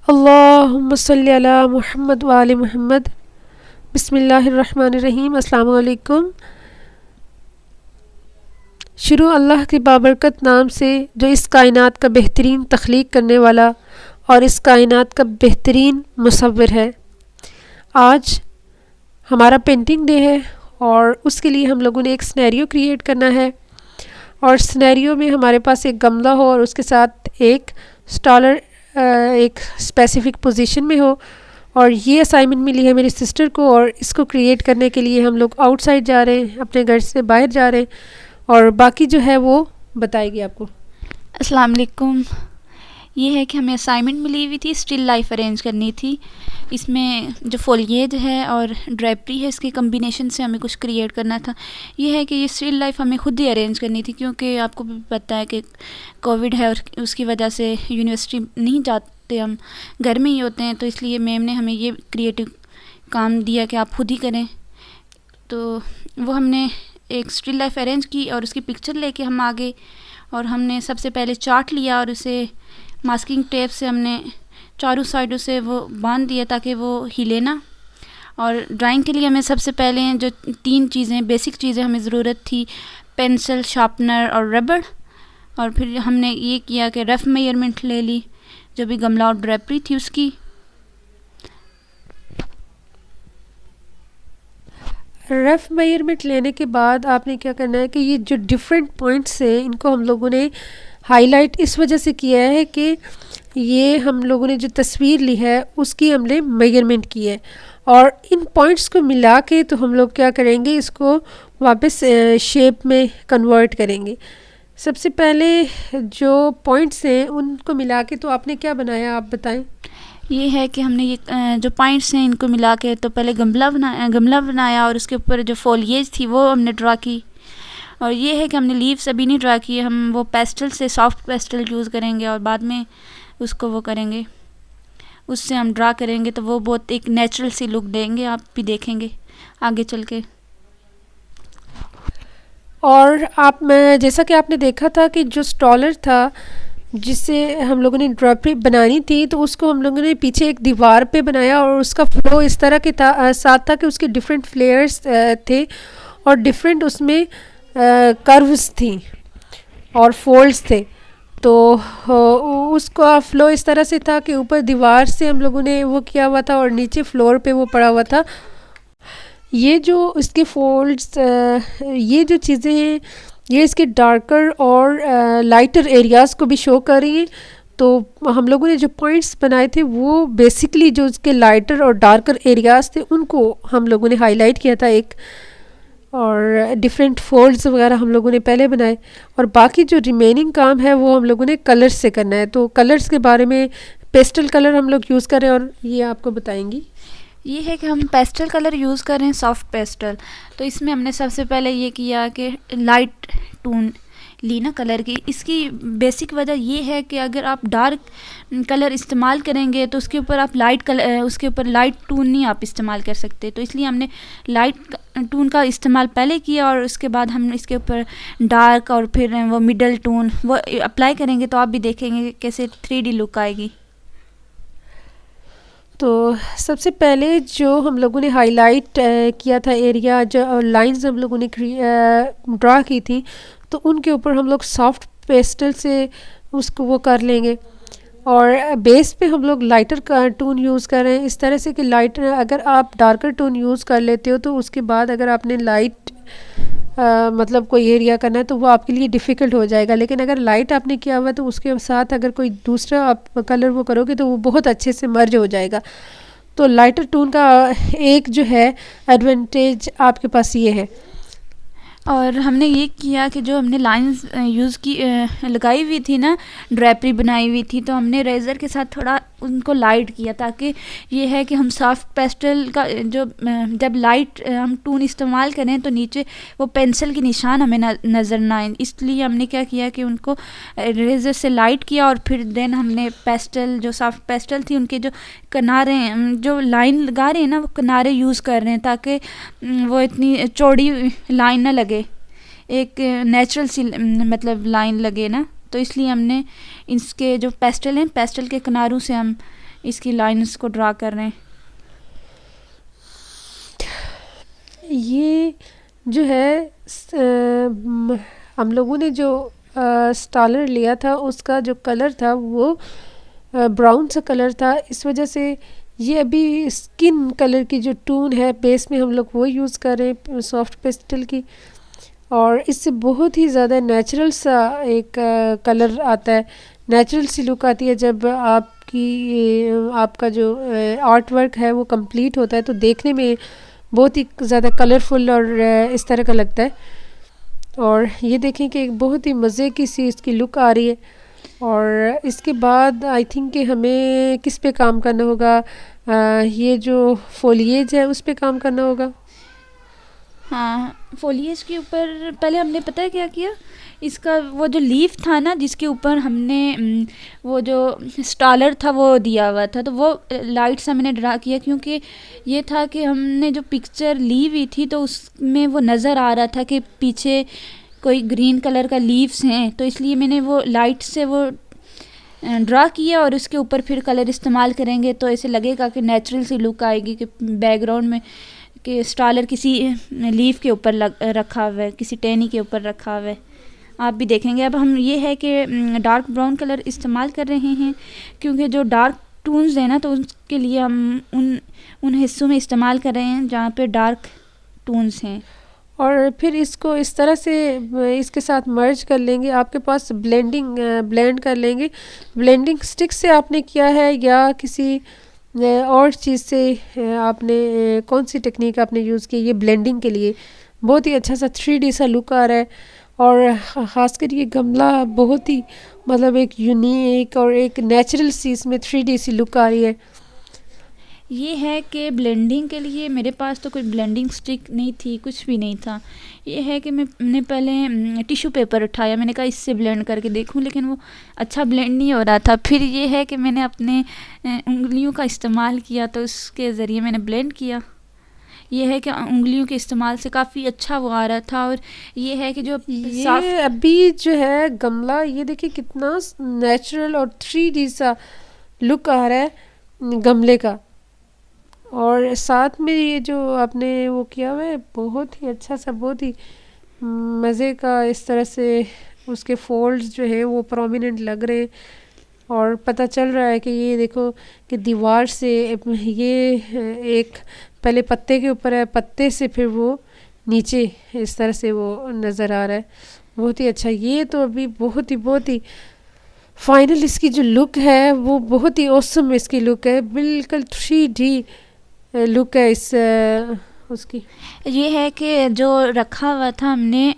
अल्लाहुम्मा सल्ली अला मुहम्मद व आले मुहम्मद। बिस्मिल्लाहिर्रहमानिर्रहीम। अस्सलामु अलैकुम। शुरू अल्लाह के बाबरकत नाम से जो इस कायनात का बेहतरीन तख्लीक करने वाला और इस कायनात का बेहतरीन मुसव्विर है। आज हमारा पेंटिंग डे है और उसके लिए हम लोगों ने एक सिनेरियो क्रिएट करना है और सिनेरियो में हमारे पास एक गमला हो और उसके साथ एक स्टॉलर एक स्पेसिफ़िक पोजीशन में हो। और ये असाइनमेंट मिली है मेरी सिस्टर को और इसको क्रिएट करने के लिए हम लोग आउटसाइड जा रहे हैं, अपने घर से बाहर जा रहे हैं और बाकी जो है वो बताएगी आपको। अस्सलाम वालेकुम। ये है कि हमें असाइनमेंट मिली हुई थी, स्टिल लाइफ अरेंज करनी थी। इसमें जो फोलिएज है और ड्रेपरी है, इसके कम्बिनेशन से हमें कुछ क्रिएट करना था। ये है कि ये स्टिल लाइफ हमें खुद ही अरेंज करनी थी, क्योंकि आपको भी पता है कि कोविड है और उसकी वजह से यूनिवर्सिटी नहीं जाते, हम घर में ही होते हैं। तो इसलिए मैम ने हमें ये क्रिएटिव काम दिया कि आप खुद ही करें। तो वो हमने एक स्टिल लाइफ अरेंज की और उसकी पिक्चर लेके हम आ गए और हमने सबसे पहले चार्ट लिया और उसे मास्किंग टेप से हमने चारों साइडों से वो बांध दिया ताकि वो हिले ना। और ड्राइंग के लिए हमें सबसे पहले जो 3 चीज़ें बेसिक चीज़ें हमें ज़रूरत थी, पेंसिल, शार्पनर और रबड़। और फिर हमने ये किया कि रफ़ मेजरमेंट ले ली, जो भी गमला और ड्रेपरी थी उसकी। रफ़ मेजरमेंट लेने के बाद आपने क्या करना है कि ये जो डिफरेंट पॉइंट्स हैं इनको हम लोगों ने हाईलाइट इस वजह से किया है कि ये हम लोगों ने जो तस्वीर ली है उसकी हमने मेजरमेंट की है और इन पॉइंट्स को मिला के तो हम लोग क्या करेंगे, इसको वापस शेप में कन्वर्ट करेंगे। सबसे पहले जो पॉइंट्स हैं उनको मिला के तो आपने क्या बनाया, आप बताएं। ये है कि हमने ये जो पॉइंट्स हैं इनको मिला के तो पहले गमला बनाया और उसके ऊपर जो फोलिएज थी वो हमने ड्रा की। और ये है कि हमने लीव्स अभी नहीं ड्रा किए, हम वो पेस्टल से सॉफ्ट पेस्टल यूज़ करेंगे और बाद में उसको वो करेंगे, उससे हम ड्रा करेंगे तो वो बहुत एक नेचुरल सी लुक देंगे, आप भी देखेंगे आगे चल के। और आप मैं जैसा कि आपने देखा था कि जो स्टॉलर था जिससे हम लोगों ने ड्रेपरी बनानी थी तो उसको हम लोगों ने पीछे एक दीवार पे बनाया और उसका फ्लो इस तरह के साथ था कि उसके डिफरेंट फ्लेयर्स थे और डिफरेंट उसमें कर्व्स थी और फोल्ड्स थे। तो उसका फ़्लो इस तरह से था कि ऊपर दीवार से हम लोगों ने वो किया हुआ था और नीचे फ्लोर पे वो पड़ा हुआ था। ये जो इसके फोल्ड्स ये जो चीज़ें हैं ये इसके डार्कर और लाइटर एरियाज़ को भी शो कर रही हैं। तो हम लोगों ने जो पॉइंट्स बनाए थे वो बेसिकली जो उसके लाइटर और डार्कर एरियाज़ थे उनको हम लोगों ने हाईलाइट किया था एक, और डिफरेंट फोल्ड्स वगैरह हम लोगों ने पहले बनाए और बाकी जो रिमेनिंग काम है वो हम लोगों ने कलर्स से करना है। तो कलर्स के बारे में पेस्टल कलर हम लोग यूज़ करें और ये आपको बताएंगी। ये है कि हम पेस्टल कलर यूज़ कर रहे हैं, सॉफ्ट पेस्टल। तो इसमें हमने सबसे पहले ये किया कि लाइट टून ली ना कलर की। इसकी बेसिक वजह ये है कि अगर आप डार्क कलर इस्तेमाल करेंगे तो उसके ऊपर आप उसके ऊपर लाइट टून नहीं आप इस्तेमाल कर सकते। तो इसलिए हमने लाइट टून का इस्तेमाल पहले किया और उसके बाद हम इसके ऊपर डार्क और फिर वो मिडल टून वो अप्लाई करेंगे तो आप भी देखेंगे कैसे 3D लुक आएगी। तो सबसे पहले जो हम लोगों ने हाईलाइट किया था एरिया, जो लाइंस हम लोगों ने ड्रा की थी तो उनके ऊपर हम लोग सॉफ्ट पेस्टल से उसको वो कर लेंगे और बेस पे हम लोग लाइटर का टून यूज़ कर रहे हैं इस तरह से कि लाइटर अगर आप डार्कर टून यूज़ कर लेते हो तो उसके बाद अगर आपने लाइट मतलब कोई एरिया करना है तो वो आपके लिए डिफ़िकल्ट हो जाएगा। लेकिन अगर लाइट आपने किया हुआ है तो उसके साथ अगर कोई दूसरा आप कलर वो करोगे तो वो बहुत अच्छे से मर्ज हो जाएगा। तो लाइटर टून का एक जो है एडवांटेज आपके पास ये है। और हमने ये किया कि जो हमने लाइंस यूज़ की लगाई हुई थी ना, ड्रेपरी बनाई हुई थी, तो हमने रेज़र के साथ थोड़ा उनको लाइट किया ताकि ये है कि हम सॉफ्ट पेस्टल का जो जब लाइट हम टून इस्तेमाल करें तो नीचे वो पेंसिल के निशान हमें नज़र ना आए। इसलिए हमने क्या किया कि उनको रेज़र से लाइट किया और फिर देन हमने पेस्टल जो सॉफ्ट पेस्टल थी उनके जो किनारे जो लाइन लगा रहे हैं ना वो किनारे यूज़ कर रहे हैं ताकि वो इतनी चौड़ी लाइन ना लगे, एक नेचुरल सी लाइन लगे ना। तो इसलिए हमने इसके जो पेस्टल हैं पेस्टल के किनारों से हम इसकी लाइंस को ड्रा कर रहे हैं। ये जो है हम लोगों ने जो स्टालर लिया था उसका जो कलर था वो ब्राउन सा कलर था, इस वजह से ये अभी स्किन कलर की जो टून है बेस में हम लोग वो यूज़ कर रहे हैं सॉफ्ट पेस्टल की, और इससे बहुत ही ज़्यादा नेचुरल सा एक कलर आता है, नेचुरल सी लुक आती है। जब आपका जो आर्ट वर्क है वो कंप्लीट होता है तो देखने में बहुत ही ज़्यादा कलरफुल और इस तरह का लगता है। और ये देखें कि एक बहुत ही मज़े की सी इसकी लुक आ रही है। और इसके बाद आई थिंक कि हमें किस पे काम करना होगा, ये जो फोलिएज है उस पे काम करना होगा। हाँ, फोलिएज के ऊपर पहले हमने पता है क्या किया, इसका वो जो लीफ था ना जिसके ऊपर हमने वो जो स्टालर था वो दिया हुआ था, तो वो लाइट सा मैंने ड्रा किया, क्योंकि ये था कि हमने जो पिक्चर ली हुई थी तो उसमें वो नज़र आ रहा था कि पीछे कोई ग्रीन कलर का लीव्स हैं, तो इसलिए मैंने वो लाइट से वो ड्रा किया और उसके ऊपर फिर कलर इस्तेमाल करेंगे तो ऐसे लगेगा कि नेचुरल सी लुक आएगी कि बैकग्राउंड में कि स्टालर किसी लीफ के ऊपर रखा हुआ है, किसी टहनी के ऊपर रखा हुआ है। आप भी देखेंगे। अब हम ये है कि डार्क ब्राउन कलर इस्तेमाल कर रहे हैं, क्योंकि जो डार्क टून्स है ना तो उसके लिए हम उन हिस्सों में इस्तेमाल कर रहे हैं जहाँ पे डार्क टून्स हैं। और फिर इसको इस तरह से इसके साथ मर्ज कर लेंगे। आपके पास ब्लेंड कर लेंगे। ब्लेंडिंग स्टिक से आपने किया है या किसी और चीज़ से आपने कौन सी टेक्निक आपने यूज़ की? ये ब्लेंडिंग के लिए बहुत ही अच्छा सा 3D सा लुक आ रहा है, और ख़ासकर ये गमला बहुत ही मतलब एक यूनिक और एक नेचुरल सी इसमें 3D सी लुक आ रही है। ये है कि ब्लेंडिंग के लिए मेरे पास तो कोई ब्लेंडिंग स्टिक नहीं थी, कुछ भी नहीं था। ये है कि मैंने पहले टिश्यू पेपर उठाया, मैंने कहा इससे ब्लेंड करके देखूं, लेकिन वो अच्छा ब्लेंड नहीं हो रहा था। फिर ये है कि मैंने अपने उंगलियों का इस्तेमाल किया तो उसके ज़रिए मैंने ब्लेंड किया। ये है कि उंगलियों के इस्तेमाल से काफ़ी अच्छा वो आ रहा था। और ये है कि जो ये अभी जो है गमला, ये देखिए कितना नेचुरल और 3D सा लुक आ रहा है गमले का, और साथ में ये जो आपने वो किया हुआ है बहुत ही अच्छा सा, बहुत ही मज़े का, इस तरह से उसके फोल्ड्स जो है वो प्रोमिनेंट लग रहे हैं, और पता चल रहा है कि ये देखो कि दीवार से ये एक पहले पत्ते के ऊपर है, पत्ते से फिर वो नीचे इस तरह से वो नज़र आ रहा है। बहुत ही अच्छा। ये तो अभी बहुत ही फाइनल इसकी जो लुक है वो बहुत ही ऑसम इसकी लुक है, बिल्कुल 3D लुक है इस उसकी। ये है कि जो रखा हुआ था हमने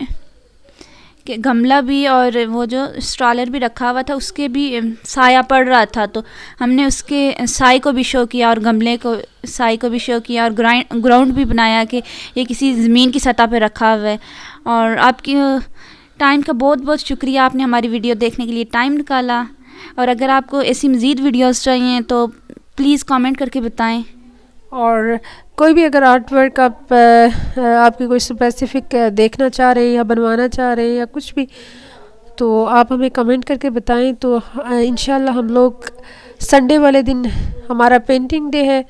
कि गमला भी और वो जो स्ट्रॉलर भी रखा हुआ था उसके भी साया पड़ रहा था, तो हमने उसके साए को भी शो किया और गमले को साए को भी शो किया और ग्राउंड भी बनाया कि ये किसी ज़मीन की सतह पे रखा हुआ है। और आपकी टाइम का बहुत बहुत शुक्रिया, आपने हमारी वीडियो देखने के लिए टाइम निकाला। और अगर आपको ऐसी मज़ीद वीडियोस चाहिए तो प्लीज़ कमेंट करके बताएं। और कोई भी अगर आर्ट वर्क आपकी कोई स्पेसिफिक देखना चाह रहे हैं या बनवाना चाह रहे हैं या कुछ भी, तो आप हमें कमेंट करके बताएं। तो इंशाल्लाह हम लोग संडे वाले दिन हमारा पेंटिंग डे है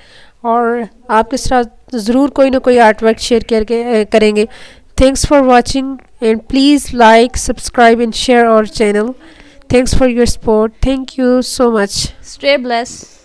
और आपके साथ ज़रूर कोई ना कोई आर्ट वर्क शेयर करेंगे। Thanks for watching and please like, subscribe and share our channel. Thanks for your support. Thank you so much. Stay blessed.